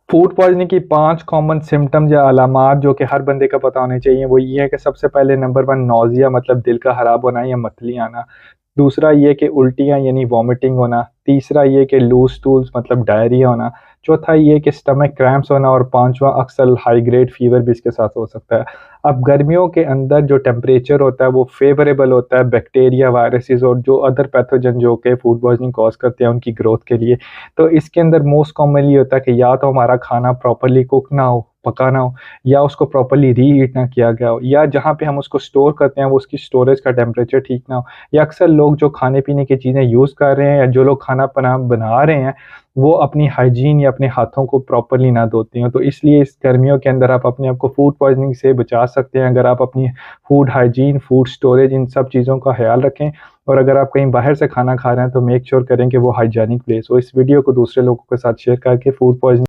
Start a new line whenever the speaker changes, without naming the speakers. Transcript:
Food poisoning की 5 common symptoms या अलामात जो कि हर बंदे का पता होने चाहिए, वो ये है कि सबसे पहले नंबर 1 नौज़िया मतलब दिल का खराब होना या मतली आना। दूसरा ये कि उल्टियाँ यानी वॉमिटिंग होना। तीसरा ये कि लूज़ स्टूल्स मतलब डायरिया होना। चौथा ये कि स्टमक क्रैम्प्स होना और पाँचवाँ अक्सर हाई ग्रेड फ़ीवर भी इसके साथ हो सकता है। अब गर्मियों के अंदर जो टेम्परेचर होता है वो फ़ेवरेबल होता है बैक्टीरिया, वायरसेस और जो अदर पैथोजन जो कि फूड पॉइज़निंग कॉज़ करते हैं उनकी ग्रोथ के लिए। तो इसके अंदर मोस्ट कॉमनली होता है कि या तो हमारा खाना प्रॉपर्ली कुक ना हो, पका ना हो, या उसको प्रॉपर्ली रीहीट ना किया गया हो, या जहाँ पे हम उसको स्टोर करते हैं वो उसकी स्टोरेज का टेम्परेचर ठीक ना हो, या अक्सर लोग जो खाने-पीने की चीज़ें यूज़ कर रहे हैं या जो लोग खाना पना बना रहे हैं, वो अपनी हाइजीन या अपने हाथों को प्रॉपर्ली ना धोते हों। तो इसलिए इस गर्मियों के अंदर आप अपने आप को फूड पॉइज़निंग से बचा सकते हैं अगर आप अपनी फूड हाइजीन, फूड स्टोरेज इन सब चीज़ों का ख़्याल रखें। और अगर आप कहीं बाहर से खाना खा रहे हैं तो मेक श्योर करें कि वो हाइजीनिक प्लेस हो। इस वीडियो को दूसरे लोगों के साथ शेयर करके फूड पॉइज़निंग